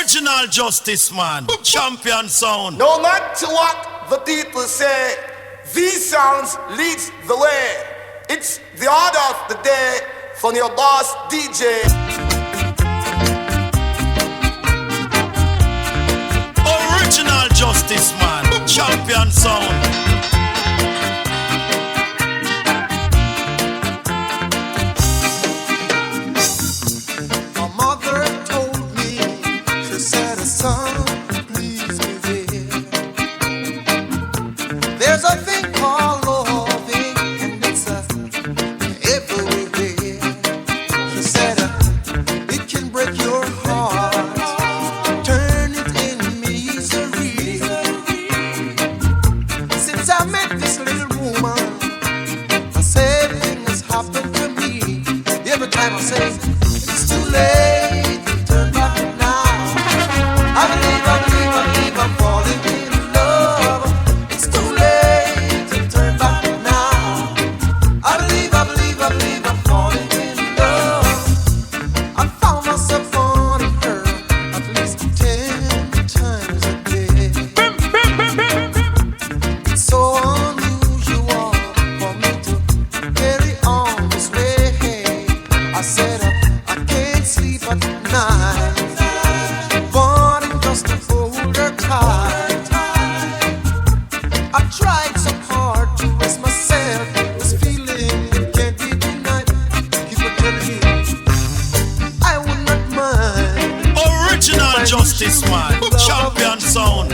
Original Justice Man, champion sound. No matter what the people say, these sounds leads the way. It's the order of the day from your boss DJ. Original Justice Man, champion sound. There's a thing called loving, and it's everywhere. She said it can break your heart, turn it in misery. Since I met this little woman, the same thing has happened to me. Every time I say it's too late to turn back now, I believe I'm falling in love. It's too late to turn back now. I believe I'm falling in love. I found myself wanting her at least 10 times a day. It's so unusual for me to carry on this way. I said I can't sleep at night, wanting just to hold her tight. I tried so hard to rest myself. This feeling it can't be denied. Keep on telling me I would not mind. Original Justice Man, champion sound.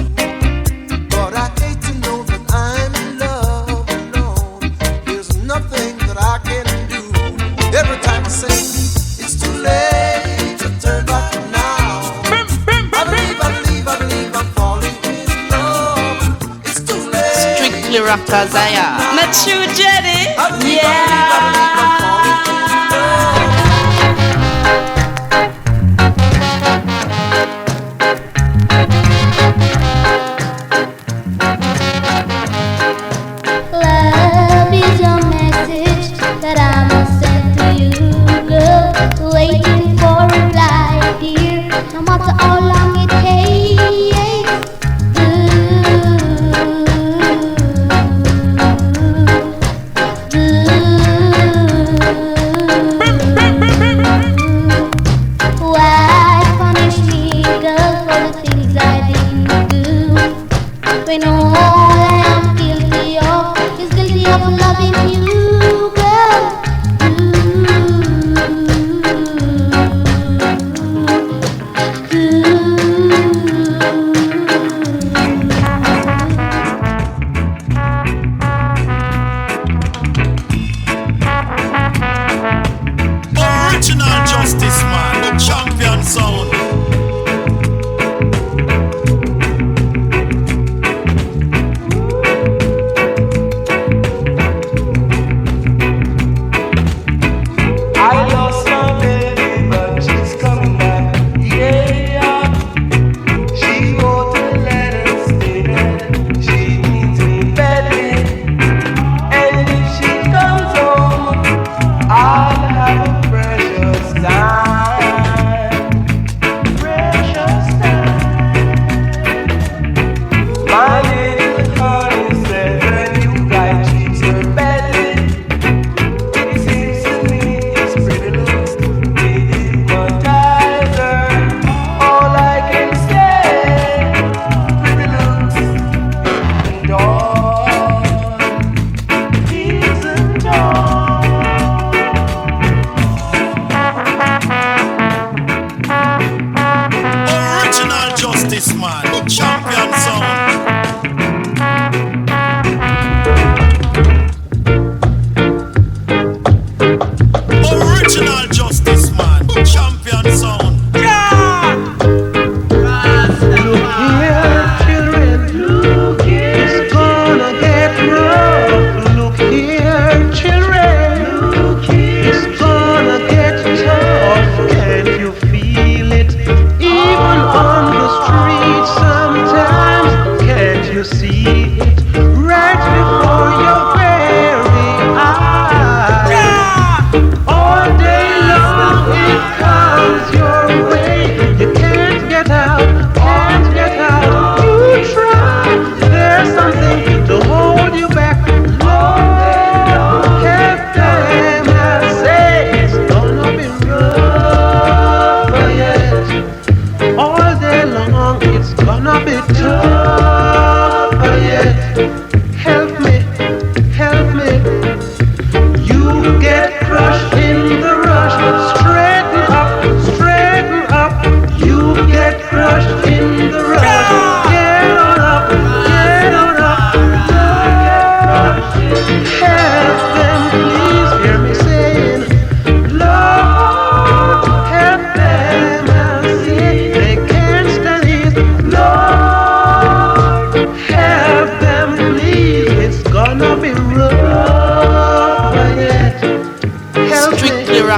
But I hate to know that I'm in love alone. There's nothing that I can do. Every time I say it's too late to turn back now, I believe I'm falling in love. It's too late. Strictly rocker Zaya. Not you, Jenny. I believe I'm falling in love. Love is a message that I must send to you, girl. Waiting for a reply, dear. No matter how long it takes. Ooh, ooh.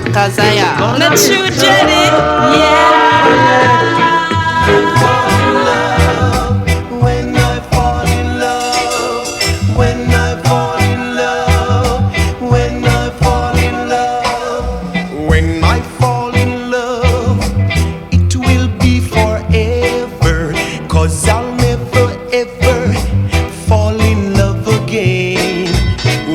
Rakazaya. Not true, Jenny? Yeah. When I fall in love, when I fall in love, when I fall in love, when I fall in love, it will be forever, 'cause I'll never ever fall in love again.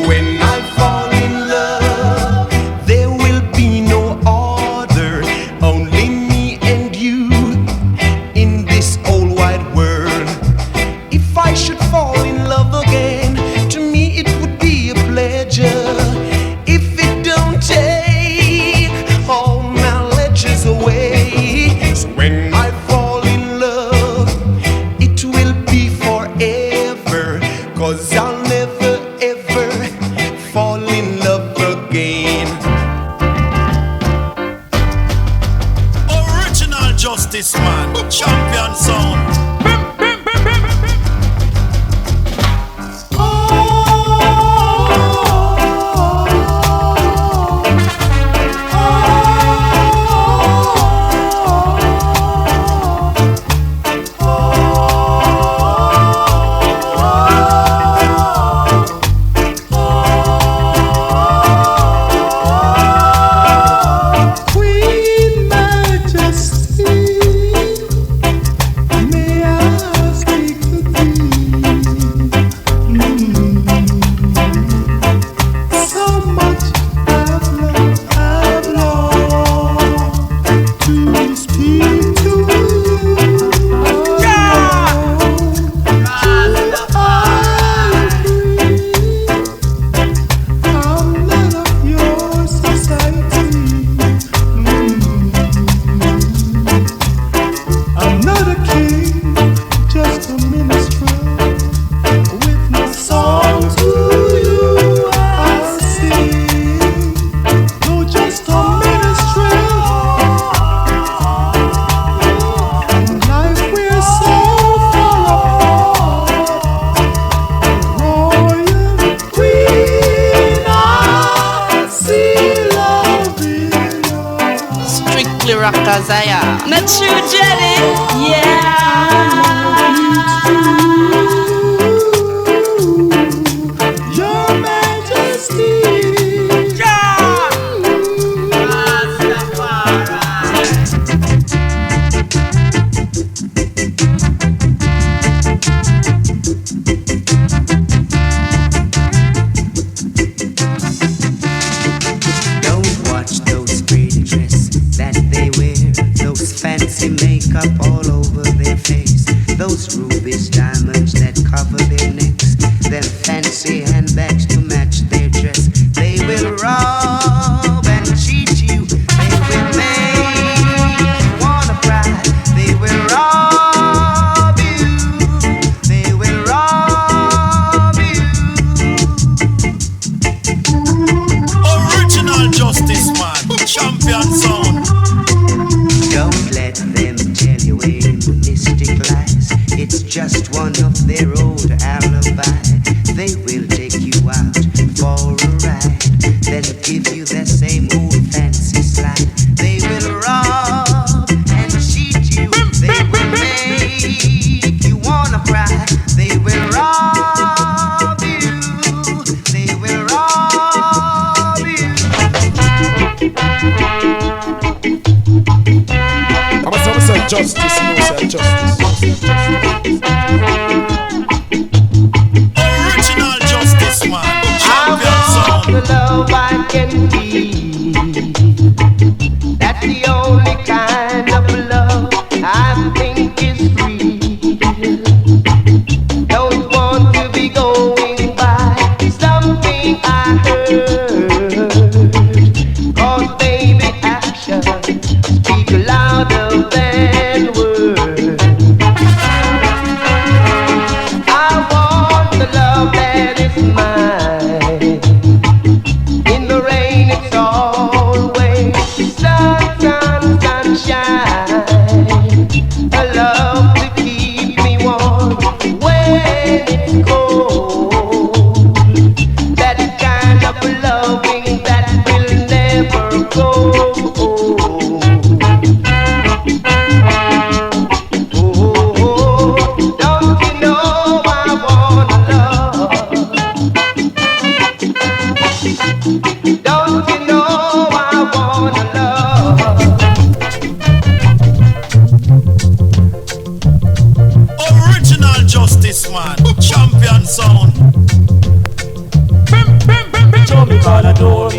When I fall in love, there will be no other, only me and you in this whole wide world. If I should fall in love again, to me it would be a pleasure. If it don't take all knowledges away, so when I fall in love, it will be forever, 'cause I'll never ever fall in love again. Original Justice Man, champion sound. Queen Majesty, may I speak to thee? So much I've longed to speak to you. I'm not of your society. I'm not a king, just a minister. With my song to you, I sing. No, just a minister. In life we're so far apart. Royal queen, I see love in you. Strictly Rakazaya. Not true, Jenny? Yeah. Your Majesty. Don't watch those pretty dresses that they wear, those fancy makeup all over their face, those rubies, diamonds that cover their necks, them fancy handbags to match their dress. They will rob and cheat you. They will make you wanna cry. They will rob you. They will rob you. Original Justice Man, champion sound. Don't let them tell you any mystic lies. It's just one of their old alibi. They will take you out for a ride, then give you the same old fancy slide. They will rob and cheat you. They will make you wanna cry. They will rob you. They will rob you. I'm say justice, no say justice. Original Justice Man, champion sound. The love I can be. That's the only kind of love I think is free. Don't want to be going by something I heard. 'Cause baby action speak louder than words. I want the love that is mine. In the rain it's always sunshine. A love to keep me warm when it's cold. That kind of loving that will never go.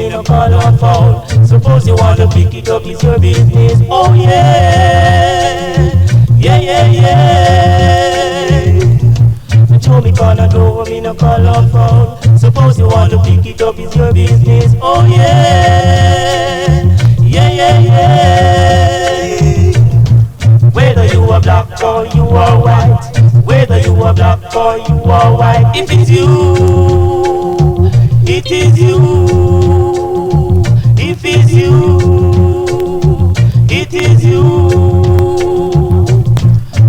me no call on phone. Suppose you want to pick it up, it's your business. Oh yeah, yeah, yeah, yeah. You told me call on door, me no call on phone. Suppose you want to pick it up, it's your business. Oh yeah, yeah, yeah, yeah. Whether you are black or you are white, whether you are black or you are white, if it's you, it is you. If it's you, it is you.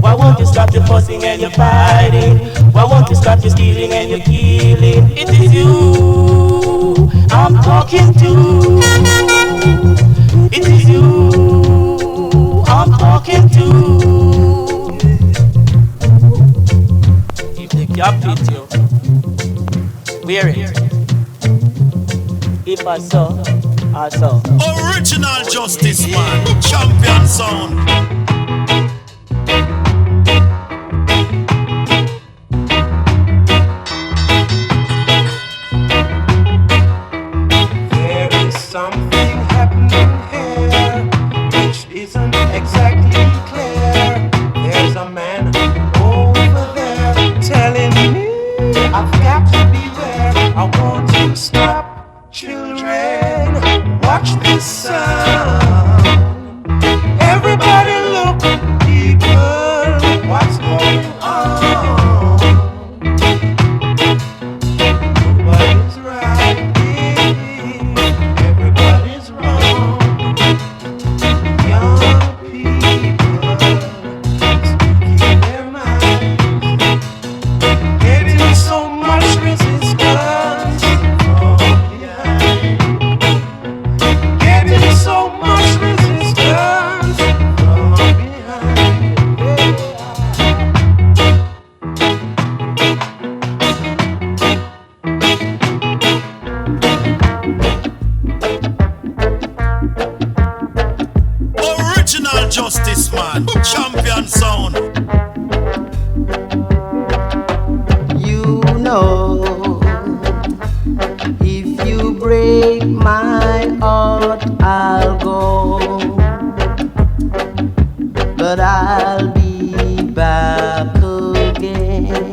Why won't you stop your fussing and your fighting? Why won't you stop your stealing and your killing? It is you I'm talking to. It is you I'm talking to. If the cap fit you, wear it. If I saw, I saw. Original Justice Man, champion sound. There is something happening here which isn't exactly clear. There's a man over there telling me I've got to beware. I want to stop. Children, watch this sound. Everybody look, people, what's going on? Nobody's right, everybody's wrong. Young people speaking their minds, getting so much resistance. So much resistance from behind. Original Justice Man, champion sound. You know, if you break my heart, I'll go, but I'll be back again.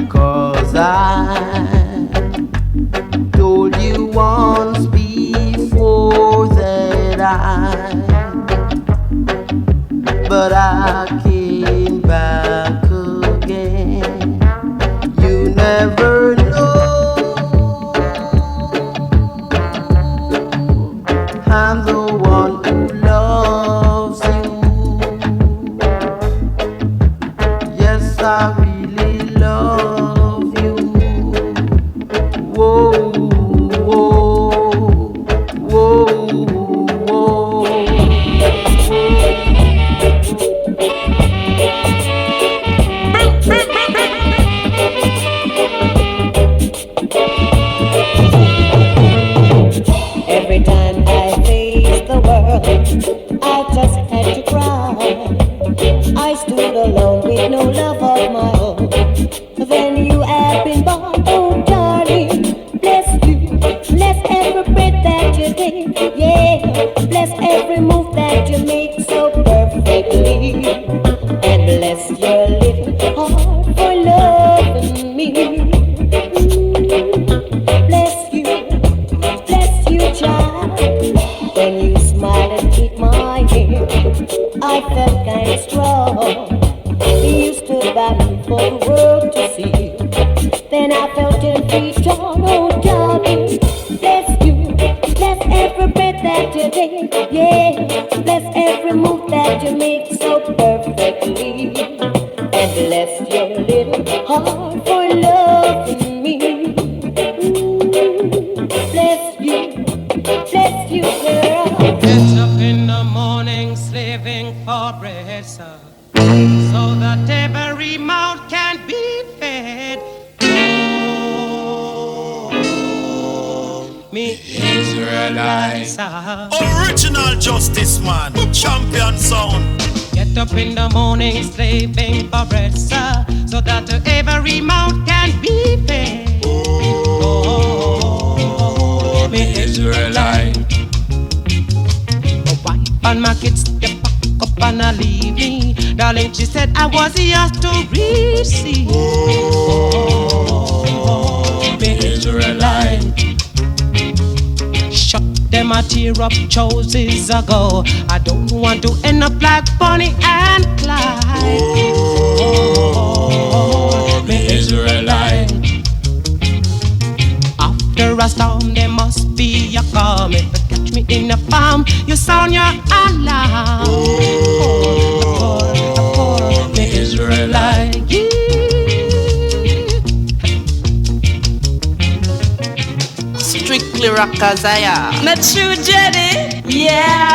'Cause I told you once before that but I came back again. You never know, I'm the one who loves you. Yes, I really love you. Whoa, whoa, whoa, whoa. Every time I face the world, I just had to cry. I stood alone with no love of my own. Then you have been born, oh darling. Bless you, bless every breath that you take. Yeah, bless every move that you make so perfectly. And bless your little heart for loving me. Bless you, child. When you smile and take my hand, I felt kind of strong. You stood by me for the world to see. Then I felt 10 feet tall, oh darling. Bless you, bless every breath that you take. Yeah, bless every move that you make so perfectly. And bless your little heart for loving me. Bless you, girl. Get up in the morning, slaving for bread, sir, so that every mouth can be fed. Oh, me Israelites. Original Justice Man, champion sound. Get up in the morning, slaving for bread, sir, so that every mouth can be fed. Oh, me Israelite. My wife and my kids, they pack up and I leave me. Darling, she said I was yours to receive. Oh, me Israelite. Shut them a tear up choices ago. I don't want to end up like Bonnie and Clyde. Oh, me Israelite. After a storm, there must be a calm. If you catch me in a farm, you sound your alarm. Oh, me Israelite. Strictly Rockazaya. Not true, Jenny? Yeah.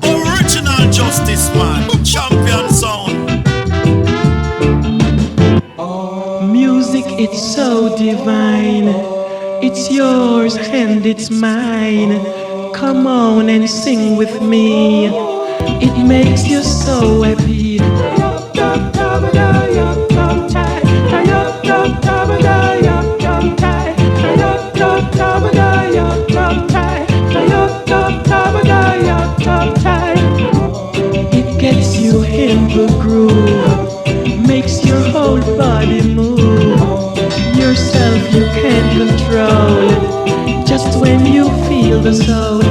Original Justice Man, champion sound. Music, it's so divine. It's yours and it's mine. Come on and sing with me. It makes you so happy. It gets you in the groove, makes your whole body move. Yourself you can't control, just when you feel the soul.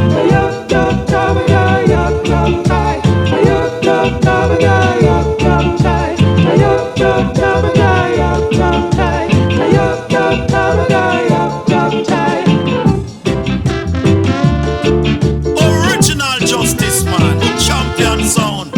Original Justice Man, champion sound.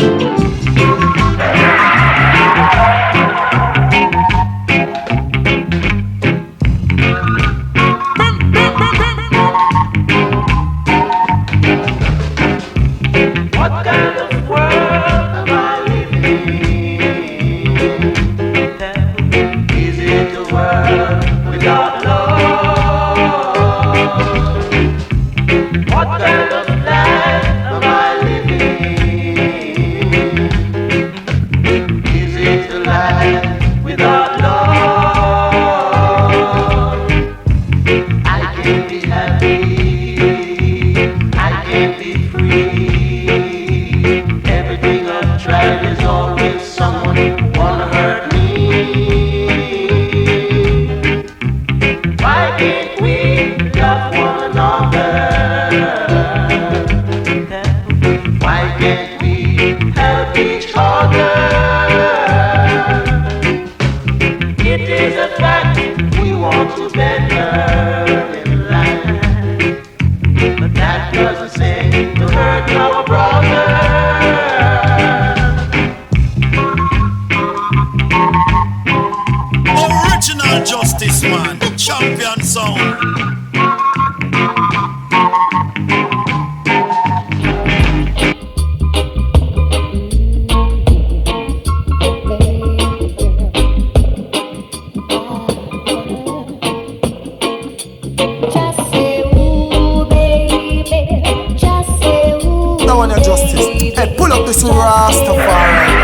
Original Justice Man, champion sound. Now on your justice. Hey, pull up this Rastafari.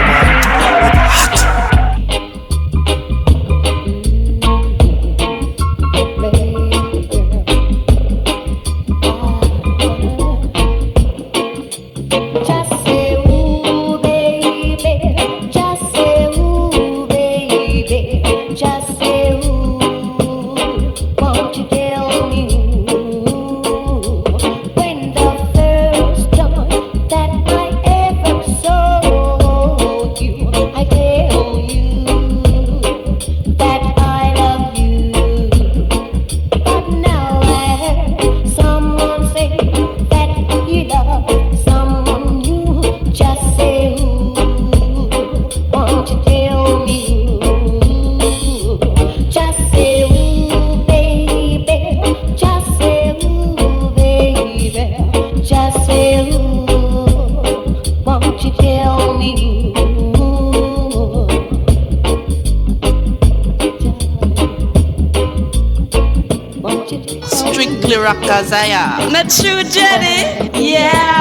Strictly Rockazaya. Not true, Jenny? Yeah.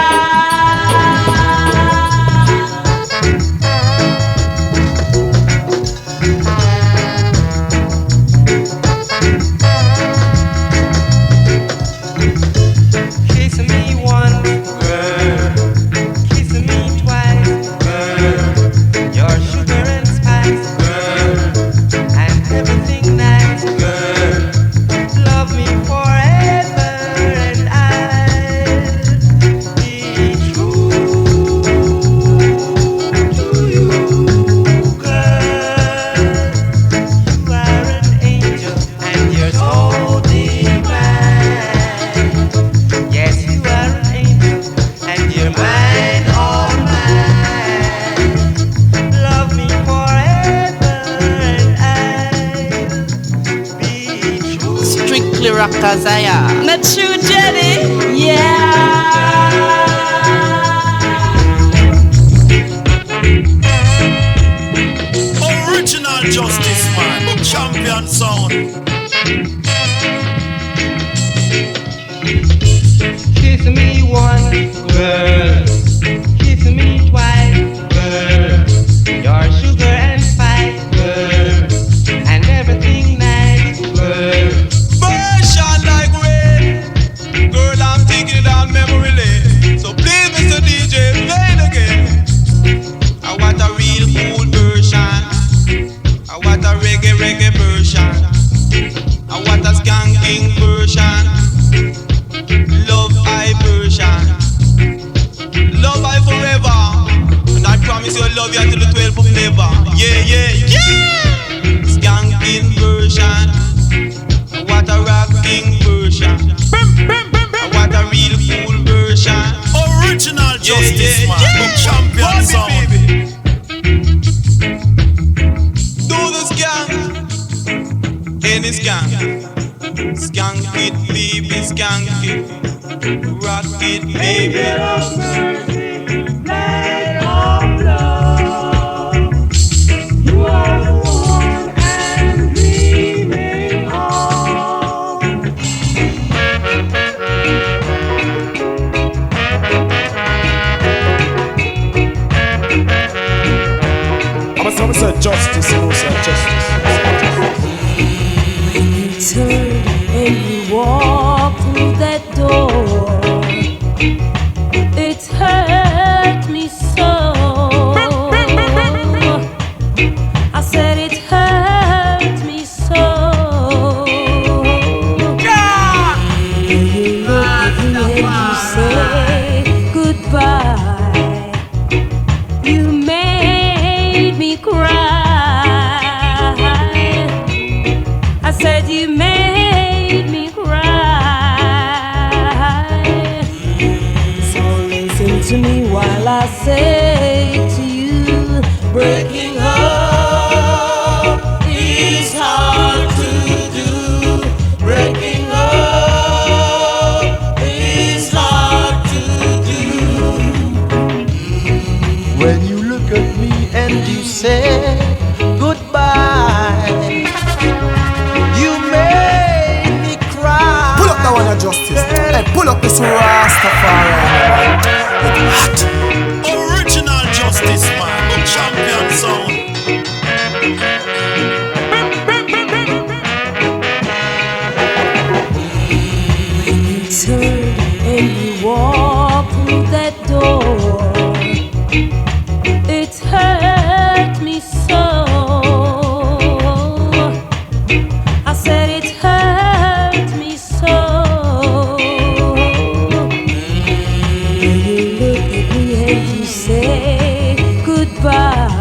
strictly Rockazaya. Not true, Jenny? Yeah. Original Justice Man, champion sound. Kiss me once, girl. Kiss me twice, girl. Your sugar and spice, girl. And everything nice, girl. Version like rain. Girl, I'm taking it down memory lane. So please, Mr. DJ, play it again. I want a real cool version. I want a reggae version. I want a skanking version. Love I version. Love I forever. And I promise you I'll love you until the 12th of never. Yeah, yeah, yeah. Skanking version. I want a rocking version. I want a real cool version. Original Justice Man, champion sound. Do the skank. Any skank. Skank it, baby, skank it. Rock it, baby. Light of love. You are the one I'm dreaming of. I'm say justice, you know, say justice. Turn and you walk through that door. It hurt me so. I said it hurt me so. You look at me and you say goodbye. You made me cry. I said you made me cry. So listen to me while I say to you, breaking up is hard to do. Breaking up is hard to do. When you look at me and you say goodbye, you made me cry. Pull up that one of justice. Hey, pull up this Rastafari. It's hot. Original Justice Man, champion sound. You turn and you walk through that door. It hurt me so. I said it hurt me so. You look at me and you say goodbye.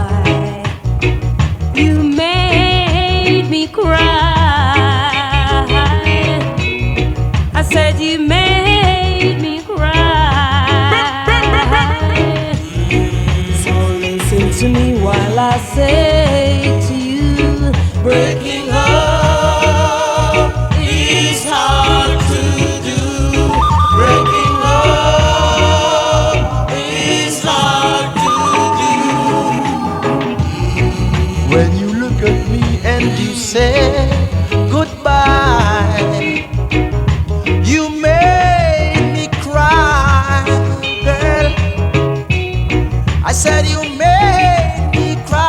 You made me cry. I said you made me cry. So listen to me while I say to you, breaking up is hard to do. Breaking up is hard to do. When you look at me and you say goodbye, you made me cry, girl. I said you made me cry.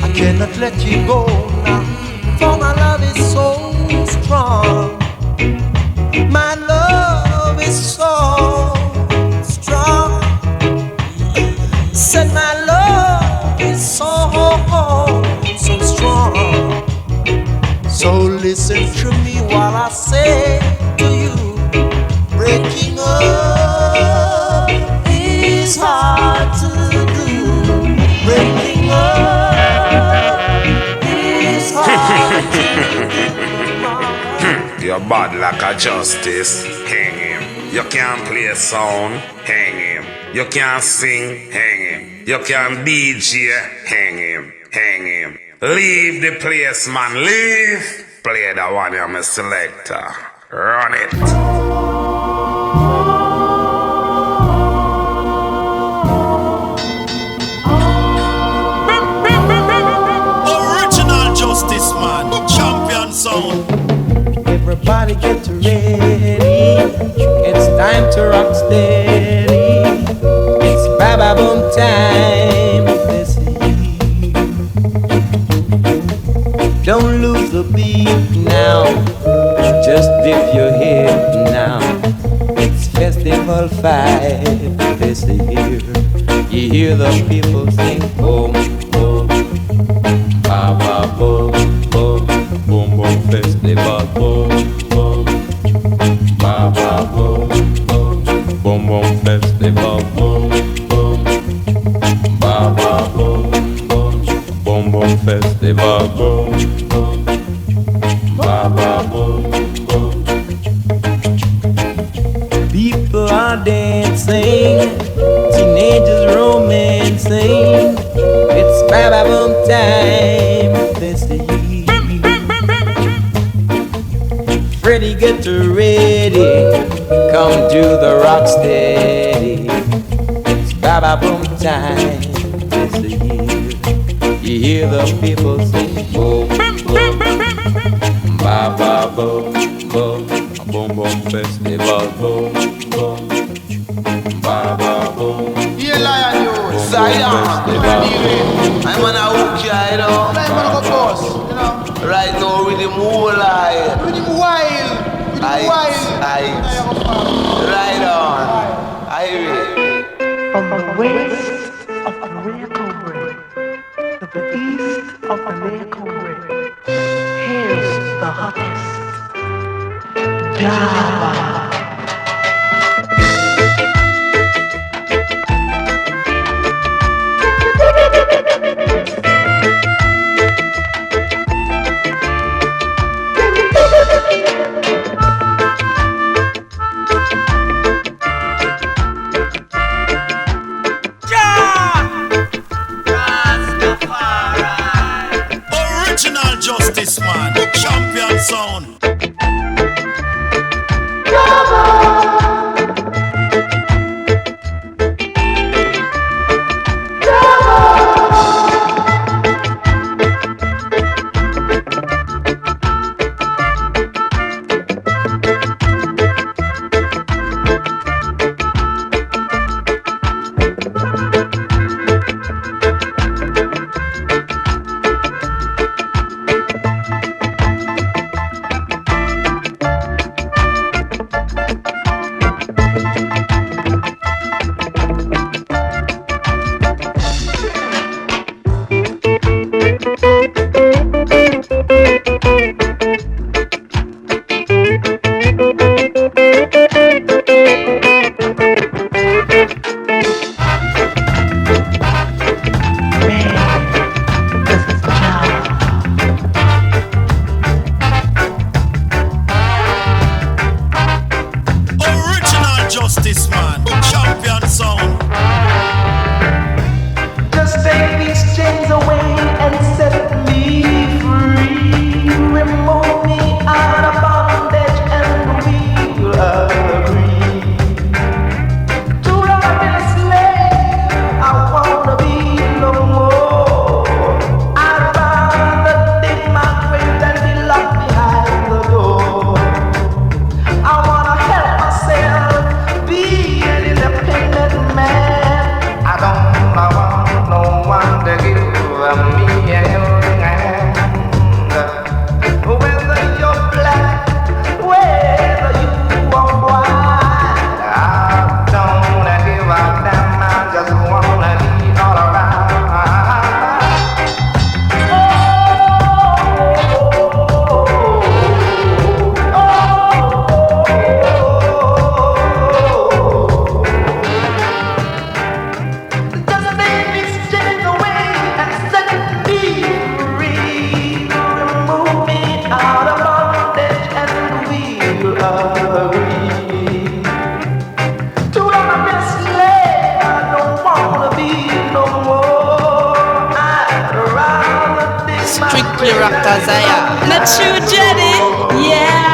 I cannot let you go now, for my love is so strong. My love is so strong. Said my love is so strong. So listen to me while I say to you, breaking up is hard to do. Breaking up is hard to do. You're bad like a justice, hang him. You can't play a sound, hang him. You can't sing, hang him. You can't DJ, hang him, hang him. Leave the place, man, leave. Play the one, you're my selector. Run it. Original Justice, man. Champion sound. Everybody get ready. It's time to rock steady. It's Baba Boom time. This year. Don't lose the beat now. Just dip your head now. It's Festival 5 this year. You hear the people sing boom, boom, Baba boom, boom, boom, boom, Festival boom, boom, Baba boom, boom, boom, boom, Festival boom, boom, Baba boom, boom, boom, boom, Festival boom, boom, Baba boom, boom. People are dancing, teenagers romancing. It's Baba Boom time this year. Freddie, get ready, come do the rock steady. It's Baba Boom time this year. You hear the people sing boom, boom, Baba boom, boom, boom, boom, Festival boom, boom, Baba boom. Yeah, lion, you. Zion. I'm on a hook, you know. I'm on a boss, you know. Right now, with the moonlight. With the wild. With the wild. Right on. I will. From the west of America, to the east of America, here's the hottest Java. Original Justice, man. Champion sound. Not true, Jenny. Yeah.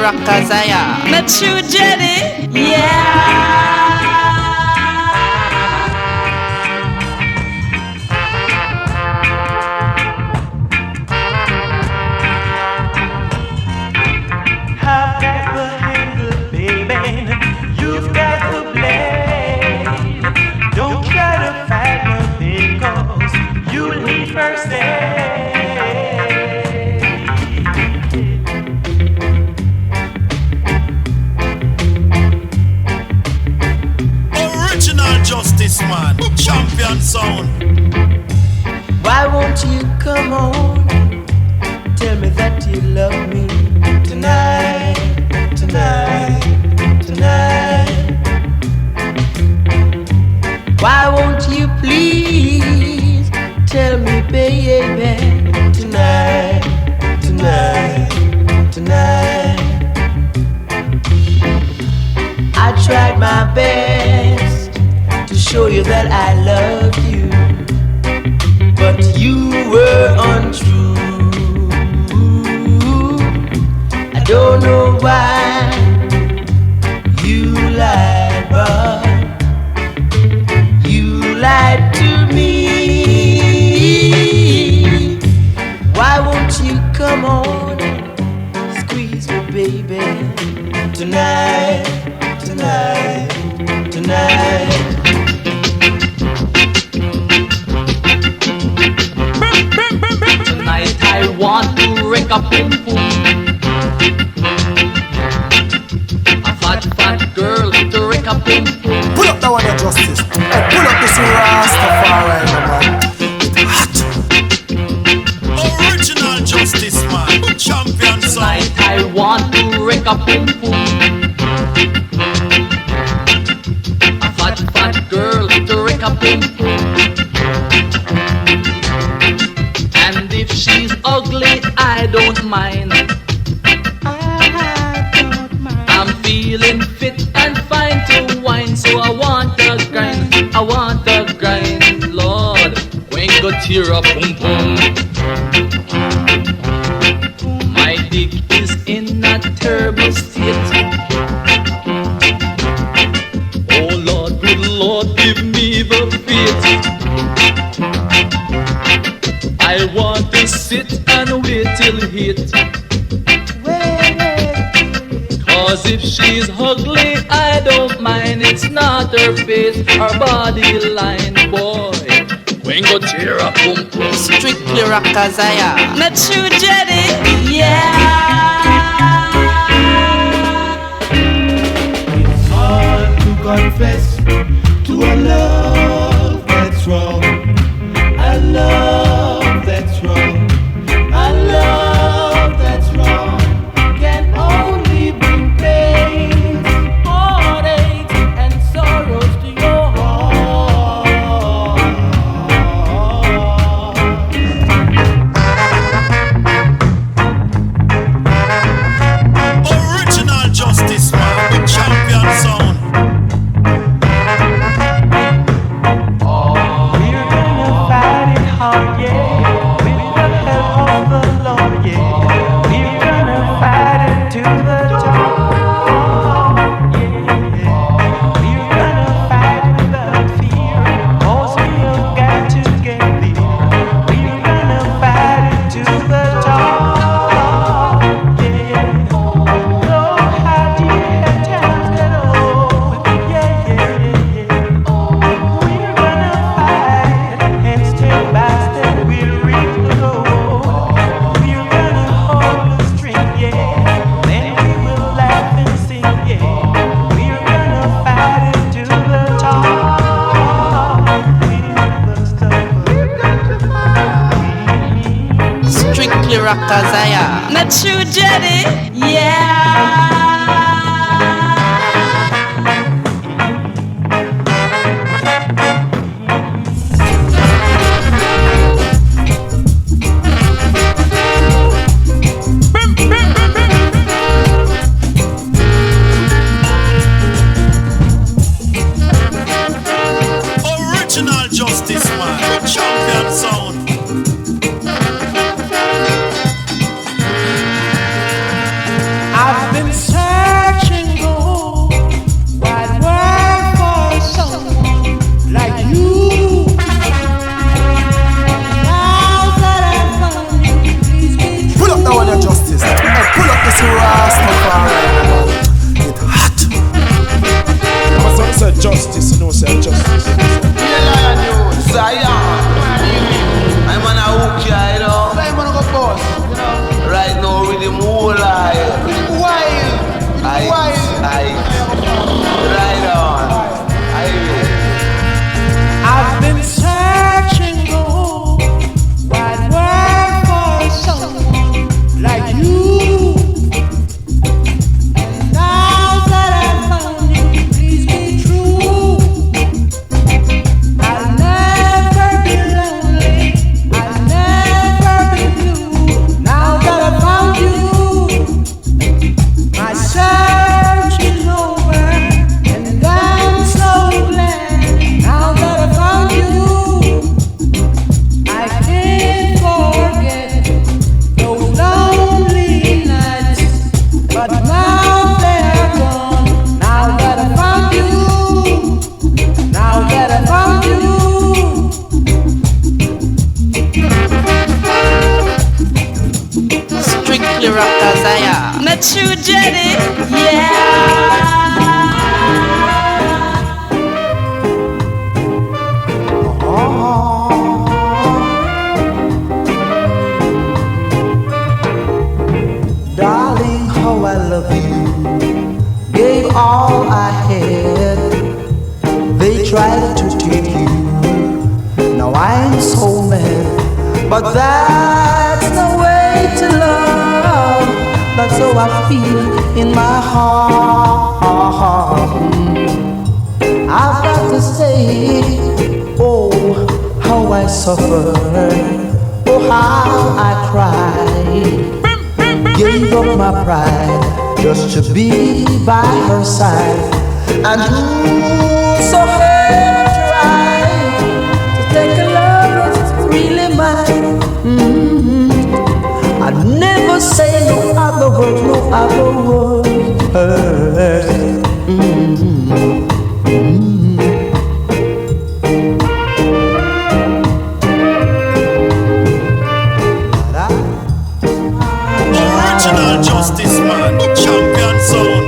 Rakazaya. Not true, Jenny. Yeah. I've got the handle, baby. You've got the blade. Don't try to fight nothing, 'cause you'll need first aid. Justice man, champion sound. Why won't you come on? Tell me that you love me tonight, tonight, tonight. Why won't you please tell me, baby, tonight, tonight, tonight. I tried my best to show you that I love you, but you were untrue. I don't know why you lied, but you lied to me. Why won't you come on, squeeze me, baby, tonight, tonight, tonight. Tonight I want to wreck a boom boom. A fat fat girl to wreck a boom boom. Pull up that one of justice. Hey, pull up this Rastafari, man. Hot. Original justice man, champion sound. Tonight I want to wreck a boom boom. A fat fat girl to wreck a boom boom. If she's ugly, I don't mind. I'm feeling fit and fine to wine, so I want a grind. I want a grind, Lord. When go tear up, boom boom. My dick is in a terrible state. Oh Lord, good Lord, give me the faith. I want to sit and wait till hit. 'Cause if she's ugly, I don't mind. It's not her face, her body line, boy. When go tear up, boom boom. Strictly Rakazaya. Not true, Jenny. Yeah. It's hard to confess to a love that's wrong. A love that's wrong. A love that's wrong can only be Rocker Zaya. Not true, Jenny? Yeah. Original Justice Man, champion sound. I've been searching the wide world for someone like you. Now that I found you, please be true. Pull up that one, your Justice. Hey, pull up this Rastafari. It hot. I'm going to say justice, no say justice. I'm on a hook here, you know. I'm on a boss, you know. Right now, with the moonlight. With the wild. Right on. I've been searching the wide world for someone like you. And now that I found you, please be true. I'll never be lonely. I'll never be blue. Now that I found you, my search is over, and I'm so glad. Now that I found you, I can't forget those lonely nights. But now they're gone. Now that I found you, now that I found you. Strictly Rocker Zaya. Not true, Jenny? Yeah. Darling, how I love you. Gave all I had. They tried to take you. Now I'm so mad. But that's the way to love. That's how I feel in my heart. I've got to say, oh, how I suffer. Oh, how I cry. Gave up my pride just to be by her side. And so hard try to take a love that's really mine. I never say no other word, no other word. Original Justice Man, champion sound.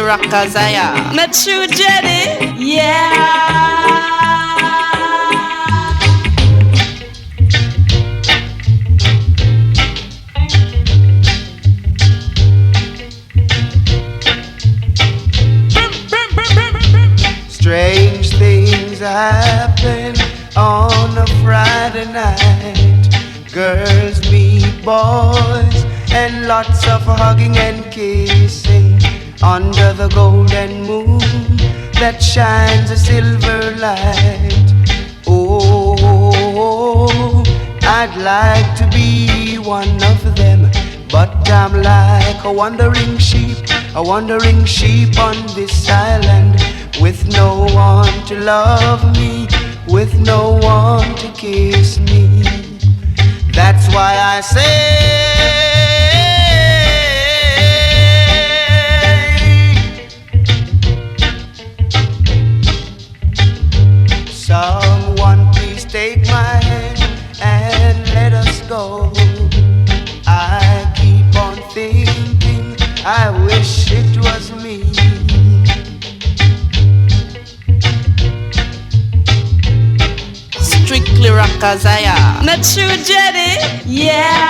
Rockazaya. Met you, Jenny. Yeah. Strange things happen on a Friday night. Girls meet boys and lots of hugging and kissing under the golden moon that shines a silver light. Oh, I'd like to be one of them, but I'm like a wandering sheep on this island, with no one to love me, with no one to kiss me. That's why I say, someone please take my hand and let us go. I keep on thinking, I wish it was me. Strictly Rockazaya. Met you, Jenny. Yeah.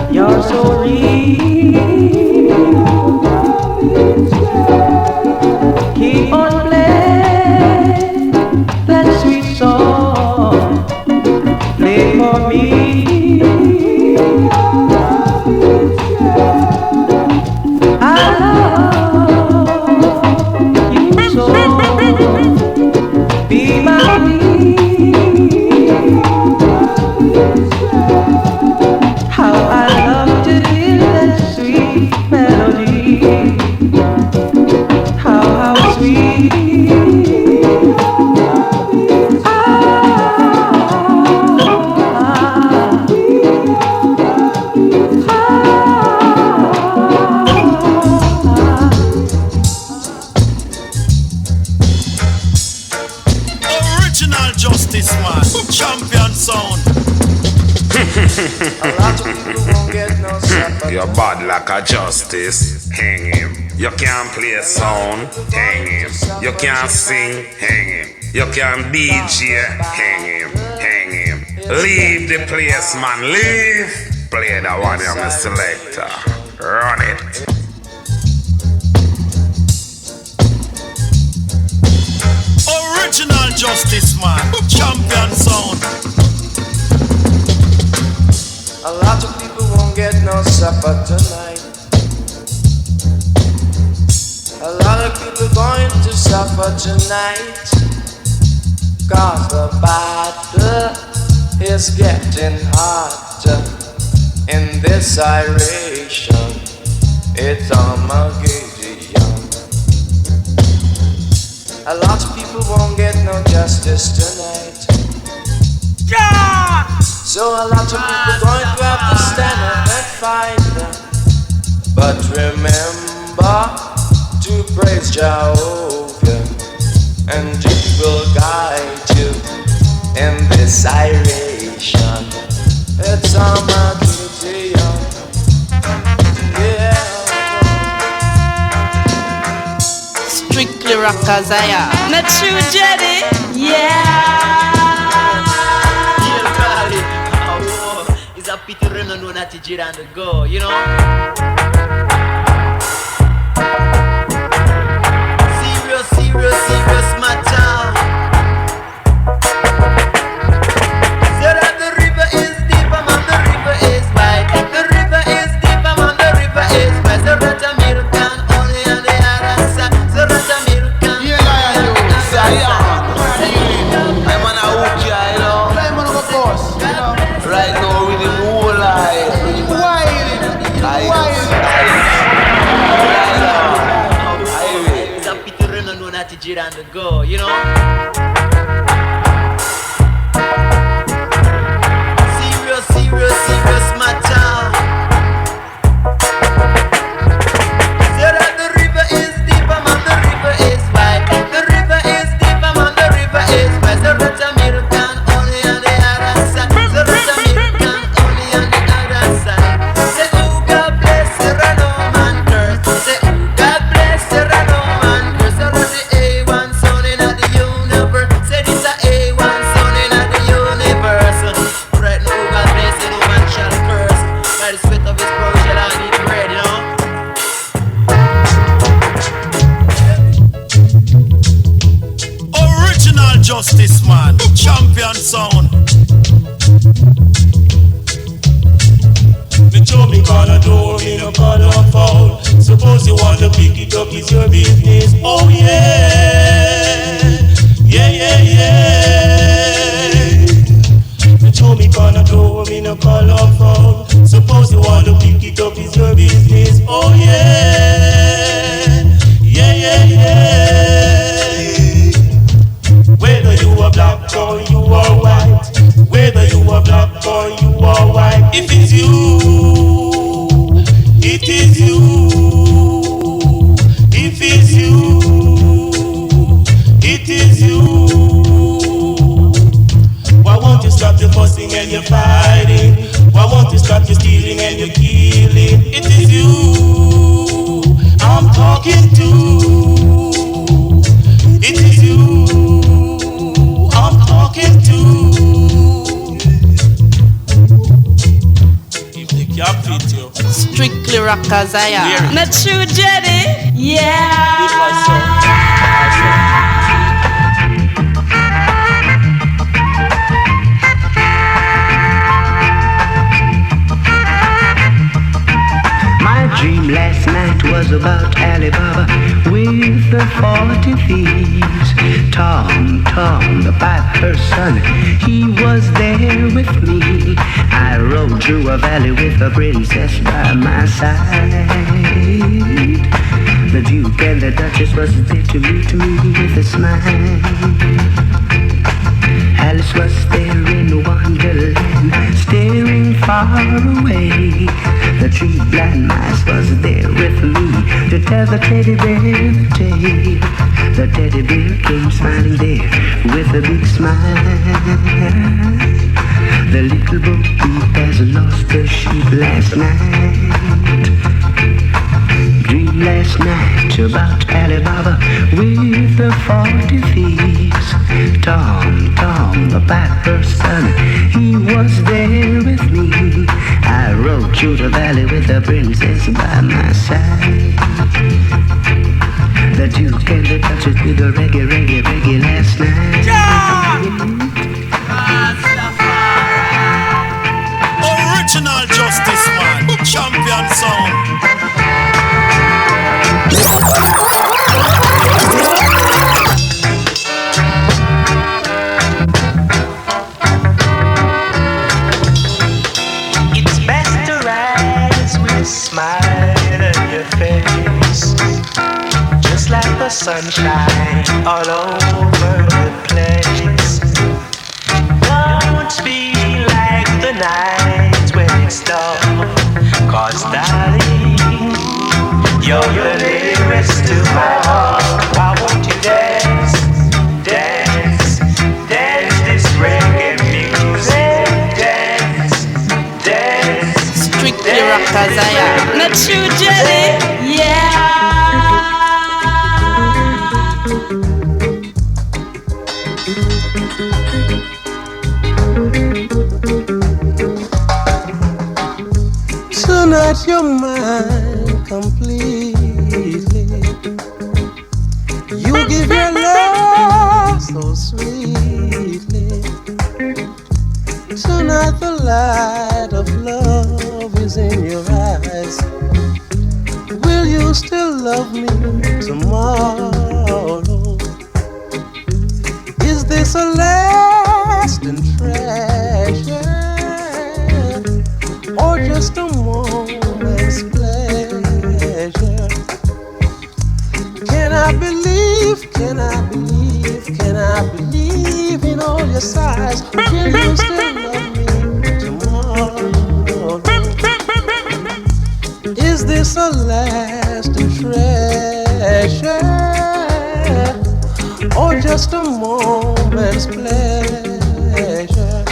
You're so real. Keep on playing that sweet song. Play for me. I love you so. Be my how I love to hear that sweet melody. How sweet. Original Justice Man, champion sound. A lot of people won't get no supper. You're bad like a Justice, hang him. You can't play a sound, hang him. You can't sing, hang him. You can't DJ, hang him, hang him. Leave the place, man, leave. Play that one, you're my selector. Run it. Original Justice Man, champion sound. A lot of people won't get no supper tonight. A lot of people going to suffer tonight. Cause the battle is getting hotter in this iration. It's Armageddon. A lot of people won't get no justice tonight. Yeah! So a lot of people going to have to stand up and fight them. But remember to praise Jehovah, and He will guide you in this iration. It's Armageddon. Yeah. Strictly Rockazaya. Met you, Jenny. Yeah. It's a pity run on that you on the go, you know. Serious matter. So that the river is deep, man, the river is wide. The river is deep, man, the river is wide. So that American only on the other side. So that American. Yeah, I'm on a hook, you know. I'm on a course, you know. Right now, with the moonlight. jit on the go, you know. Serious, serious, serious matter. Say that the river is deep, man, the river is wide. The river is deep, man, the river is wide. So that American only on the other side. So that American only on the other side. Say, oh God bless Serrano man curse. Say, oh God bless Serrano man curse. So that the A1 son in the universe. Say this a A1 son in the universe. Right now, oh God bless the man shall curse. By the sweat of his brow shall I eat bread, you know. Original Justice Man, champion sound. Me show me corner door, me no corner foul. Suppose you want to pick it up, it's your business. Oh yeah, yeah, yeah, yeah. Me show me corner door, me no corner foul. Suppose you want to pick it up, it's your business. Oh yeah, yeah, yeah, yeah. Whether you are black or you are white, whether you are black or you are white, if it's you, it is you. If it's you, it is you. Why won't you stop your fussing and your fighting? Why won't you stop your stealing and your killing? It is you I'm talking to. It is you I'm talking to. If they can't fit you, Strictly Rockazaya. Not true, Jenny? Yeah. if I saw. My dream last night was about Alibaba with the 40 thieves. Tom, the piper's son, he was there with me. I rode through a valley with a princess by my side. The Duke and the Duchess was there to meet me with a smile. Alice was there in Wonderland, staring far away. The three blind mice was there with me to tell the teddy bear the tale. The teddy bear came smiling there with a big smile. The little bo peep has lost her sheep last night. Dream last night about Alibaba with the 40 thieves. Tom, the piper's son, he was there with me. I rode through the valley with the princess by my side. The Duke and the Duchess did the reggae last night. Original Justice Man, champion sound. It's best to rise with a smile on your face, just like the sunshine all over the place. Don't be like the night when it's dark, 'cause darling, you're the nearest to my heart. Why won't you dance, dance, dance this reggae music? Dance, dance. Strictly Rockazaya. Not true, Jenny? Yeah. Tonight you're mine completely. You give your love so sweetly. Tonight the light of love is in your eyes. Will you still love me tomorrow? Is this a lasting treasure, or just a moment's pleasure? Can I believe, can I Will you still love me tomorrow? Is this a lasting treasure or just a moment's pleasure?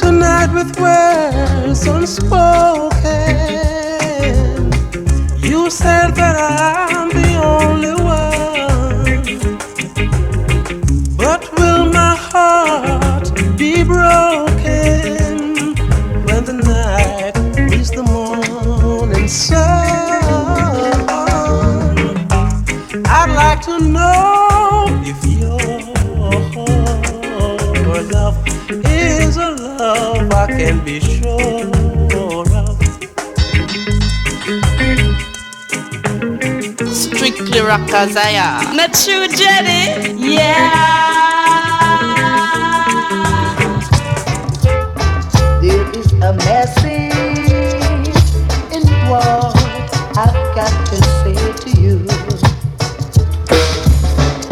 Tonight with words unspoken, you said that I'm the only one. But will my heart be broken when the night is the morning sun? I'd like to know if your love is a love I can be sure of. Strictly Rockazaya. Not true, Jenny? Yeah. There is a message in what I've got to say to you.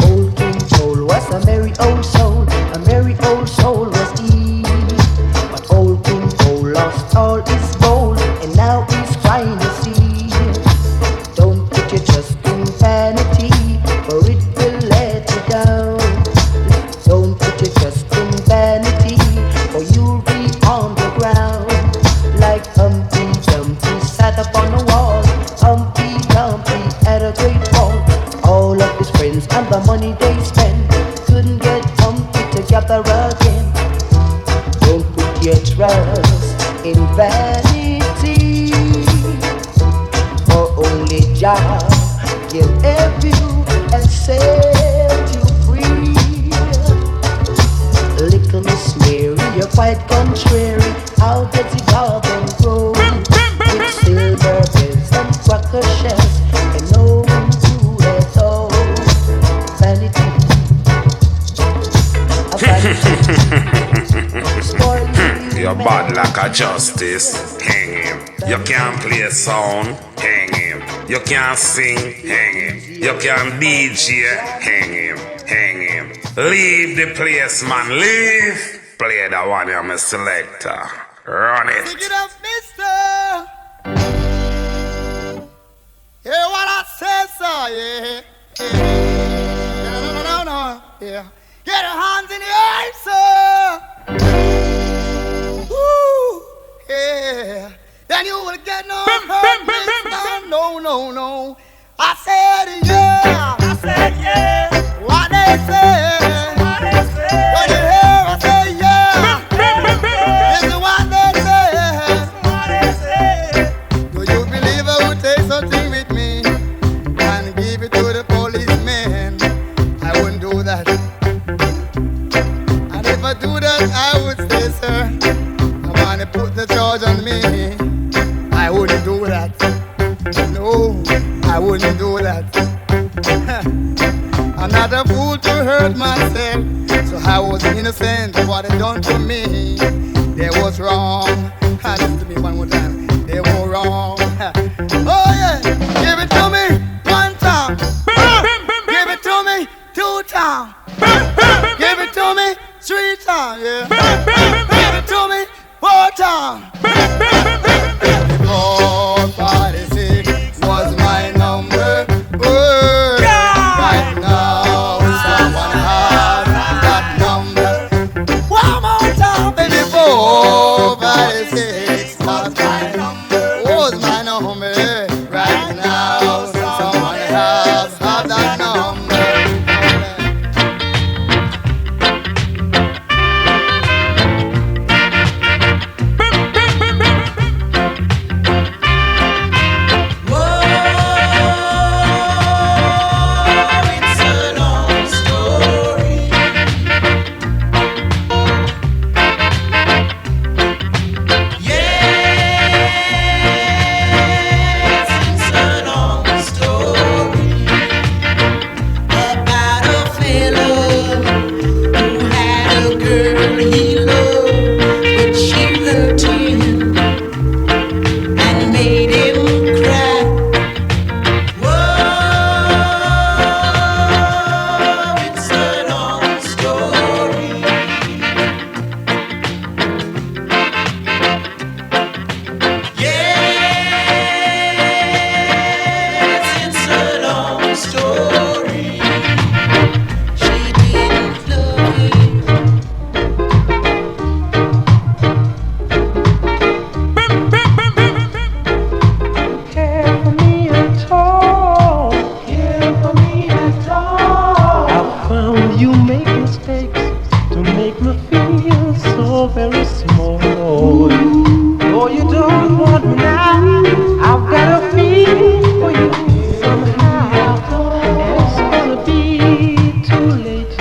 Old King Cole was a merry old soul. A merry old soul was he. But old King Cole lost all his gold, and now he's trying to see. Don't put your trust in vanity, for it will let you down. Don't put your trust in vanity, or you'll be on the ground. Like Humpty Dumpty sat upon a wall. Humpty Dumpty had a great fall. All of his friends and the money they spent couldn't get Humpty together again. Don't put your trust in vanity, for only Jah can help you and set you free. Little Miss Mary, you're quite contrary. How does the garden grow with silver bells and cracker shells and no one to let all vanity? A vanity. You're bad like a justice, hang him. You can't play a song, hang him. You can't sing, hang him. You can't DJ, hang him, hang him. Leave the place, man, leave. Play the one, you're my selector. Run it. Pick it up, mister. Hear what I say, sir, yeah. No, yeah. Get your hands in the air, sir. Woo, yeah. Then you will get no hurt, mister. No. I said yeah. What they say. When you hear I say yeah. This is what they say. Do you believe I would take something with me and give it to the policeman? I wouldn't do that. And if I do that, I would say, sir, I want to put the charge on me. I wouldn't do that. No, I wouldn't do that. I'm not a fool to hurt myself, so I was innocent of what they done to me. They was wrong. Listen to me one more time. They were wrong. Oh yeah, give it to me one time. Give it to me 2 times. Give it to me 3 times. Yeah. Give it to me 4 times. 456 was my number. Right now, someone has that number. One more time, baby. 456 was my number. Right now, someone has that number. make me feel so very small. No, you don't want me now. I've got a feeling for you somehow. It's gonna be too late,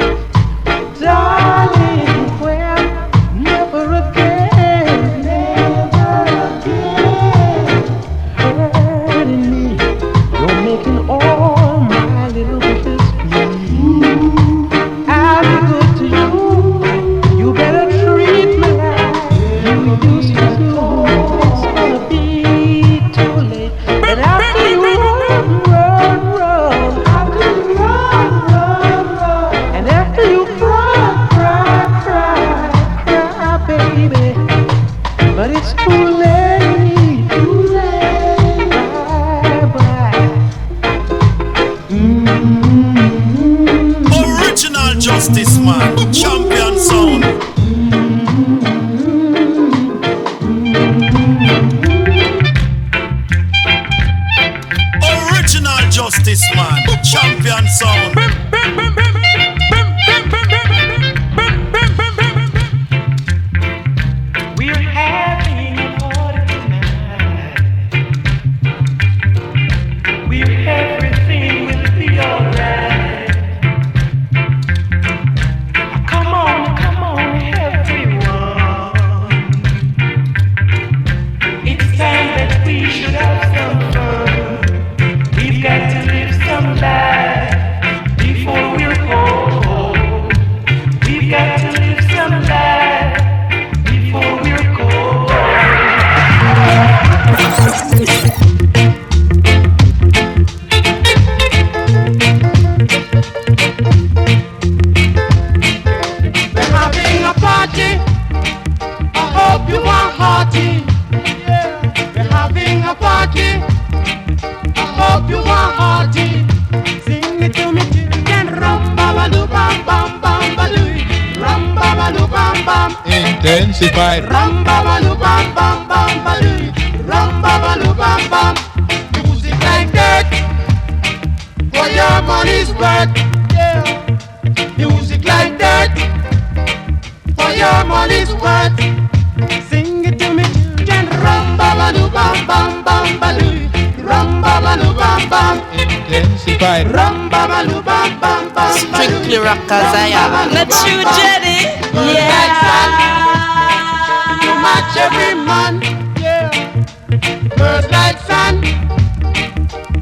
darling. Well, never again, never again. Hurting me, you're making all my little wishes please. I'll be good to you. You better treat me like you used to do. It's gonna be too late. And after you run, after you run, and after you cry, baby. But it's too late, bye. Original Justice Man, champion sound. Original Justice Man, champion sound. We're having a party tonight. Everything will be alright. Come on, everyone. It's time that we should have some fun. We've got to live some life before we're old. We've got to live some life before we're cold. We're having a party. I hope you are hearty. We're having a party. I hope you are hearty. Sing it to me children. Rum ba ba doo bam bam bam ba doo. Rum ba ba doo bam bam. Intensified. Rum ba ba doo bam bam bam ba doo. Rum ba ba doo bam bam. Music like that for your money's worth. Music like that for your money's worth. Sing it to me children. Rum ba ba doo bam bam bam ba doo. Rum ba ba doo bam bam. Intensified. Rum ba ba doo bam bam bam. Strictly Rockazaya. Not you, Jenny. Yeah. You match every man. Yeah. Birds like sun.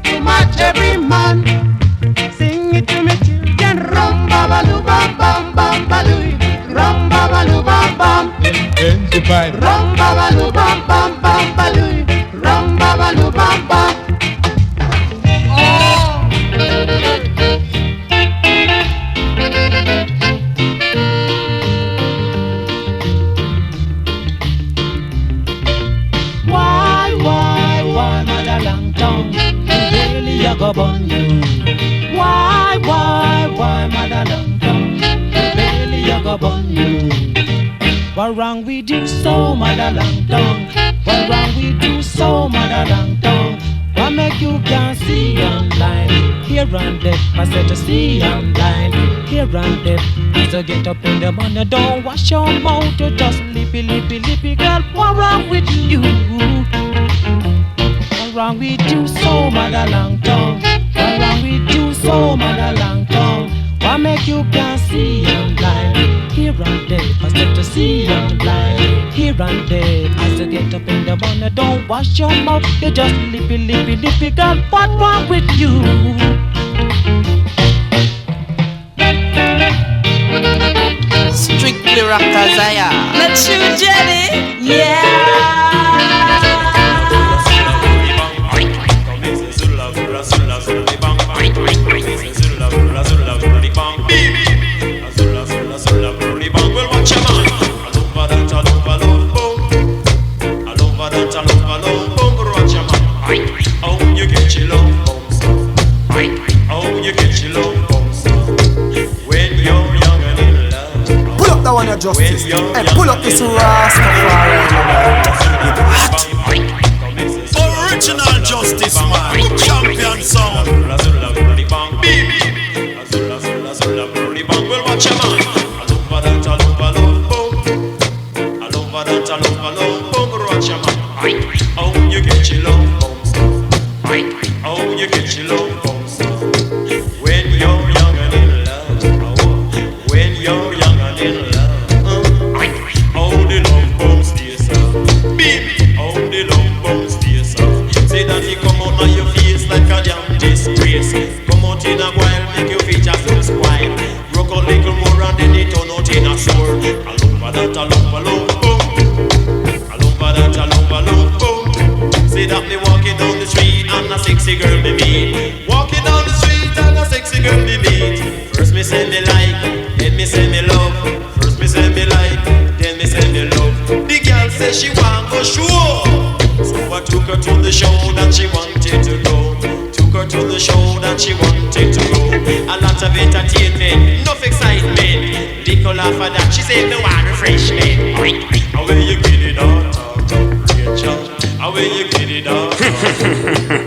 You match every man. Sing it to me children. Rum ba ba doo bam bam bam ba doo. Rum ba ba doo bam bam. Intensified. Rum ba ba doo bam bam bam ba doo. Rum ba ba doo bam bam. Why, mother long tongue, really I go bun you. Why, mother long tongue, really I go bun you. What wrong we do so, mother long tongue? What wrong we do so, mother long tongue? What make you can't see online? Here and there, I said to see online. Here and there, I said get up in the morning, don't wash your mouth, you just lippy, girl. What wrong with you? What wrong with you so, mother long tongue? What wrong with you so, mother long tongue? What make you can't see online? Here and there, I said to see online. Here and there, I said get up in the morning, don't wash your mouth, you just lippy, girl. What wrong with you? Strictly Rockazaya. Not you, Jenny. Yeah. Justice. Hey, pull up this Rastafari. Original Justice Man, champion sound. Well, watch your man. that I love, bum roach your man. Oh, you get your love bum stuff. Oh, you get your love bum stuff. When you're young and in love, oh, when you're young and in love, oh, the love bum stays up. Baby, oh, the love bum stays up. Say that he come out of your face like a damn disgrace. Come out in a while, make your features so spoil. Broke out little more and then it turn out in a sore. I love for that, I love for love, boom. I love for that, I love for love, boom. Say that me walking down the street and a sexy girl me meet. Walking down the street and a sexy girl me meet. First me say me like, then me say me love. First me say me like, then me say me love. The girl say she want go show. So I took her to the show that she wanted to go. Took her to the show that she wanted to go. A lot of entertainment, enough excitement. Little laugh at that, she said no one refreshment. How will you get it on? Rachel, how will you get it on?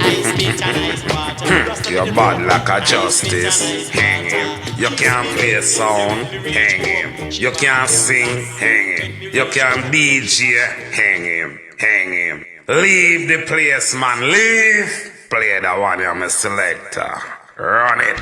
Ice meat and ice water. You're bad like a justice, hang him. You can't play a song, hang him. You can't sing, hang him. You can't DJ, hang him, hang him. Leave the place, man, leave. Play the one, you're my selector. Run it.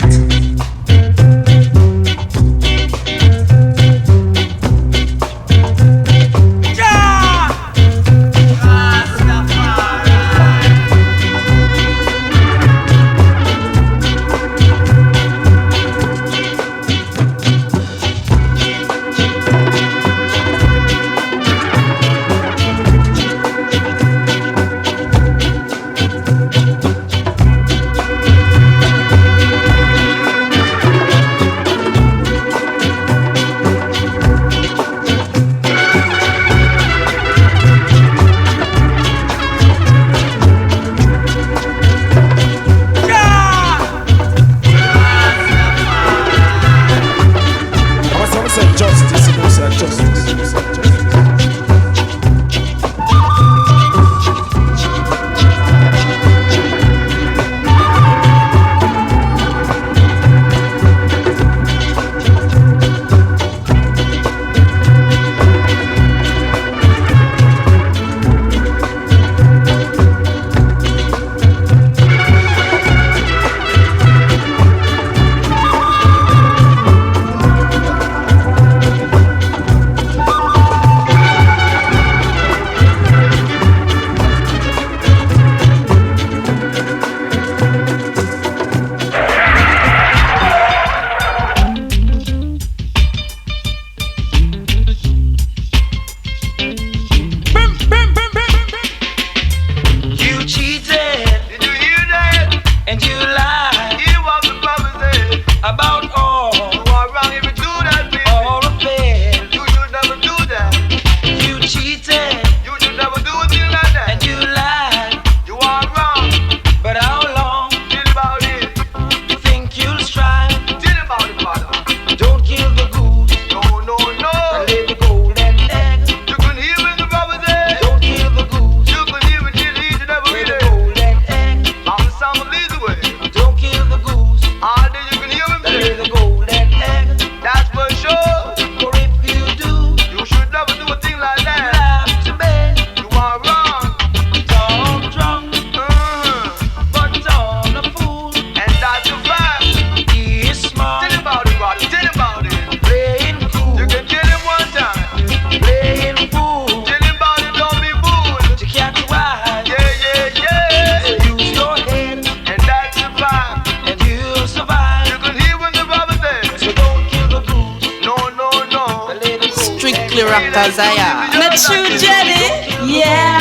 Zaya. Not true, Jenny? Yeah.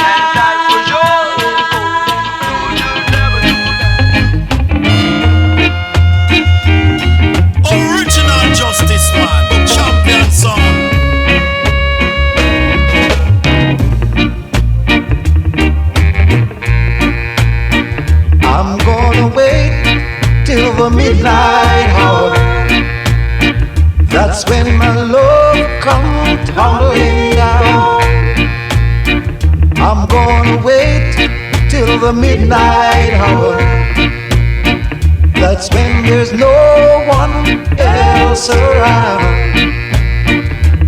Original Justice Man, champion song. I'm gonna wait till the midnight hour. That's when my love comes tumbling down. I'm gonna wait till the midnight hour. That's when there's no one else around.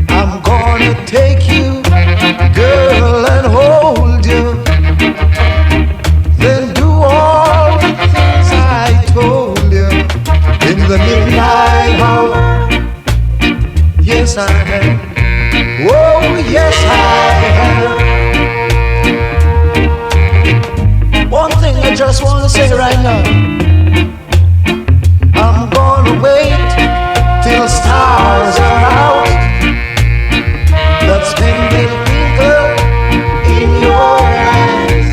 I'm gonna take you, girl. Lord. I'm gonna wait till stars are out. That's when they twinkle in your eyes.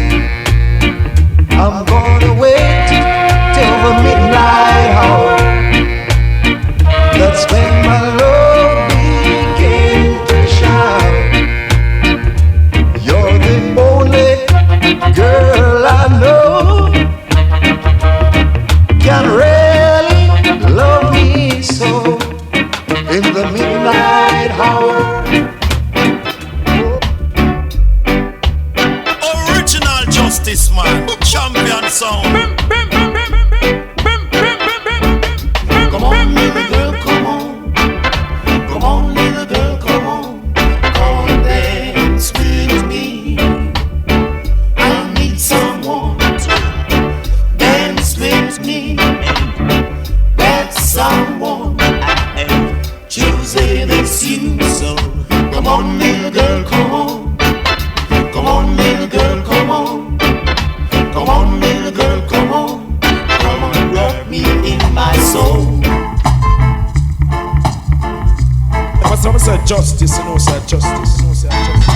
I'm gonna wait till the midnight hour. That's when my love begins to shine. You're the only girl I know can really love me so in the midnight hour. Original Justice Man, champion sound. Come on, little girl, come on. Come on, little girl, come on. Come and dance with me. I need someone to dance with me. That's someone choosing it's you. So come on, little girl, come on. Come on, little girl, come on. Come on, little girl, come on. Come on, rock me in my soul. If someone said justice, you know, said justice, you know, said justice.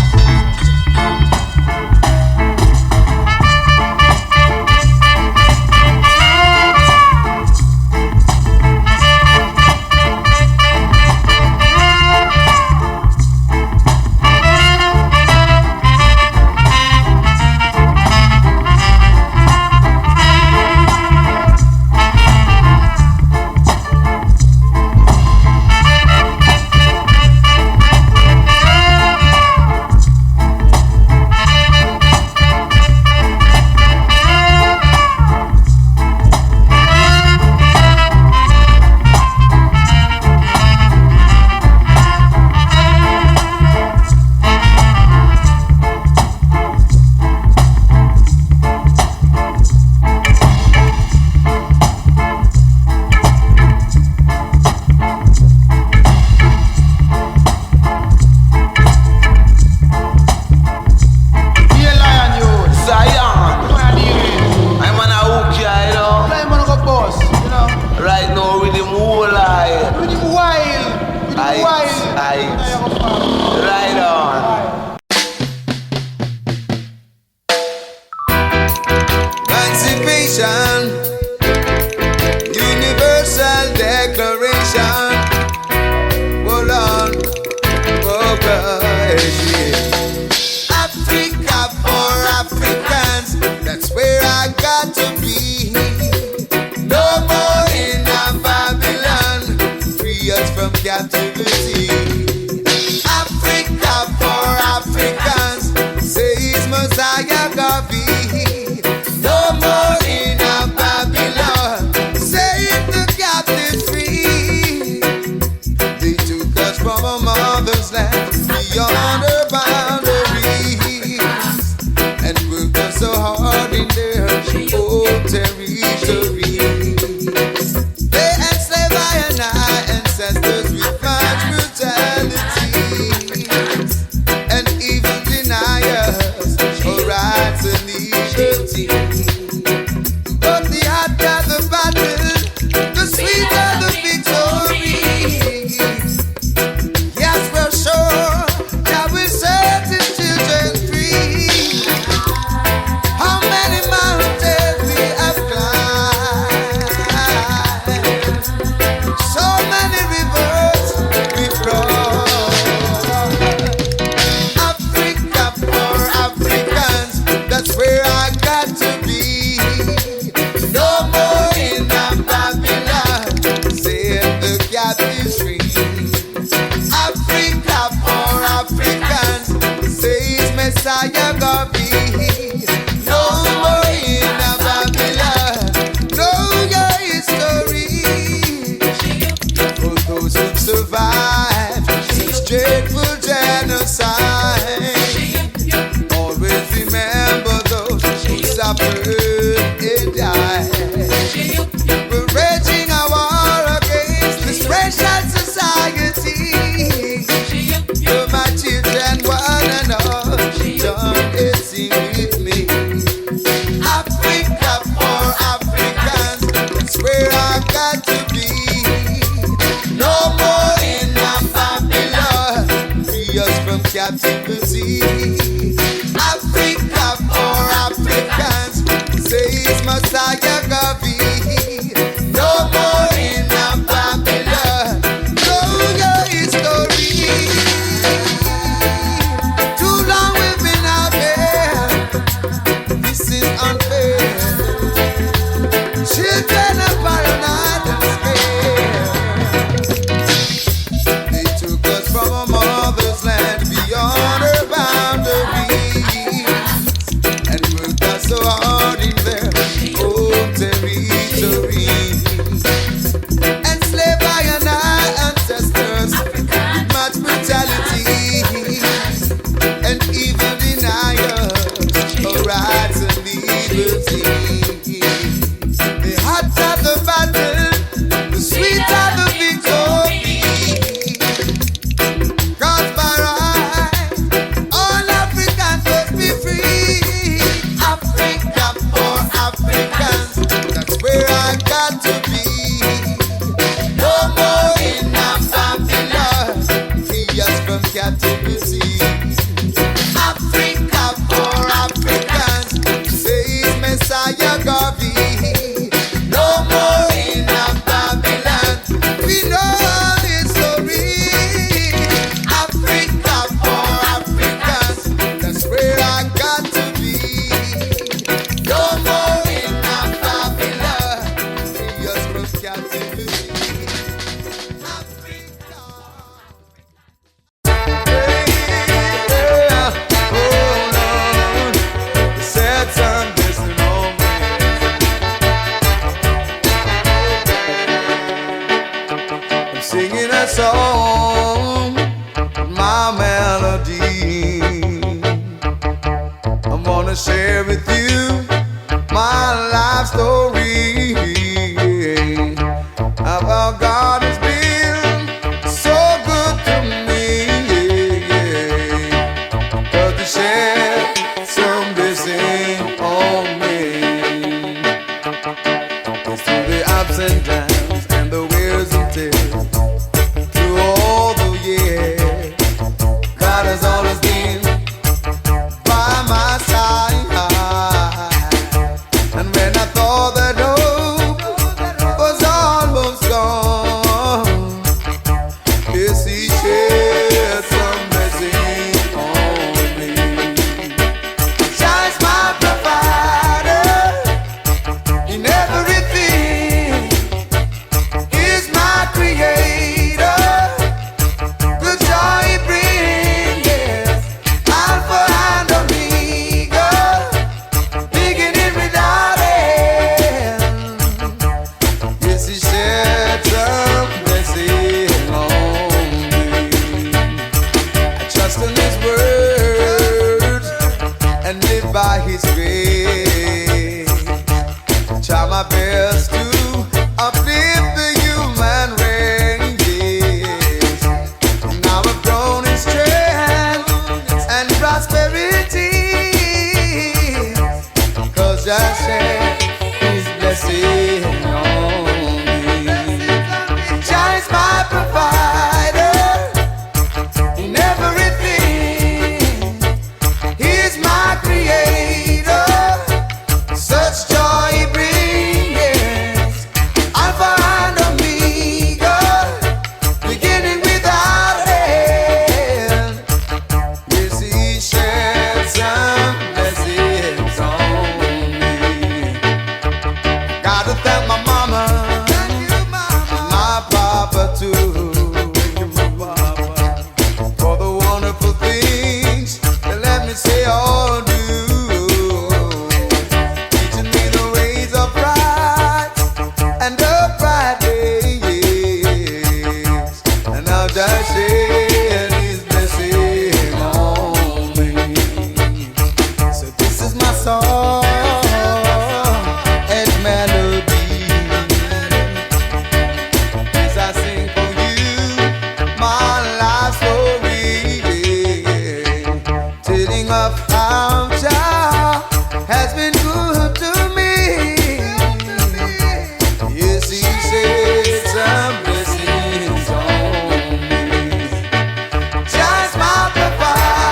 My children, one and all, captivity. Africa for Africans, says Messiah Gavi. No more in Babylon, know your history. Too long we've been out there, this is unfair. Children of paranoid and scared. They took us from our mother's land beyond her boundaries and worked us so hard in their own territory. Enslaved by our ancestors with much brutality and even deny us our rights and liberty. The hotter the battle, the sweeter the victory. Cause by right, all Africans must be free. Africa for Africans, that's where I got to be. No more in Babylon, free us from captivity. Africa for Africans, says Messiah Garvey. No more in Babylon, we know our history. Africa for Africans, that's where I got to be. No more in Babylon, free us from captivity. Sad time blessing on me. I'm singing a song, my melody. I'm gonna share with you my life story. About God has been so good to me. But to share some blessing on me. It's through the ups and downs and the wears and tears. Through all the years, God has always been by my side. And when I thought that hope was almost gone, yes, He shed some blessing on me. Shines my provider in everything. He's my creator. Good joy He brings, yes. Alpha and Omega, beginning without end. Yes, He shed some blessing on me. I trust in His word and live by His grace. Try my best to uplift the human race. Now I've grown in strength and prosperity, 'cause I share His blessing on me. Shines my provider in everything. He's my creator. Such joy He brings, Alpha and Omega, beginning without end. Yes, He shed some blessings on me. Gotta thank my mama, my papa too, for the wonderful things they let me say or do. Teaching me the ways of right and upright ways. And I'll just share His blessing on me. So this is my song and melody. As I sing for you my life story, telling of how Jah has been good to me. Yes, He shed some blessings on me. Just my provider.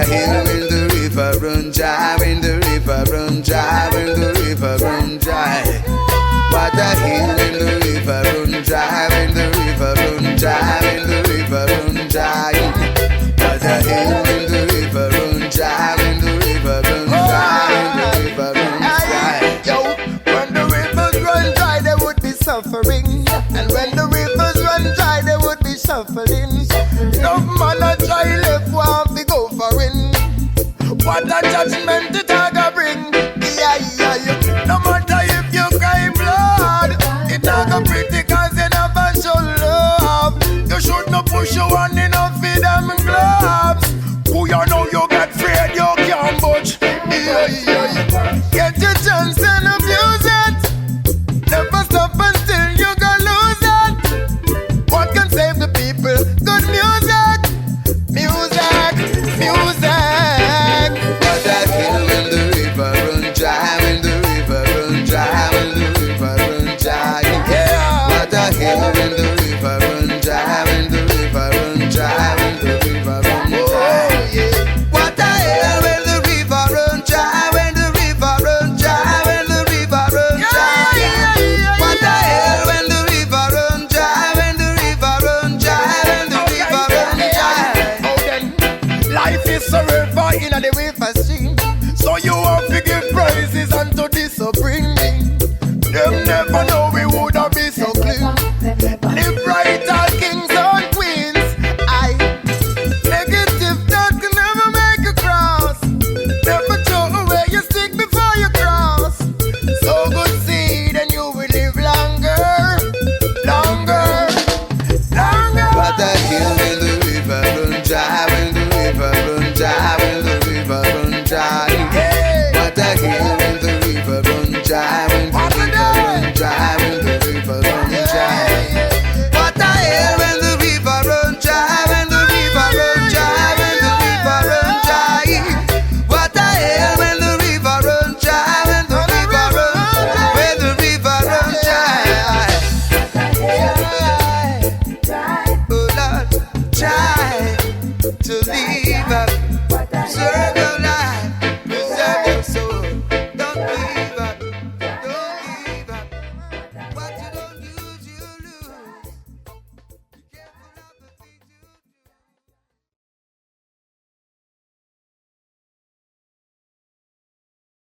hear when the river run dry, when the river run dry.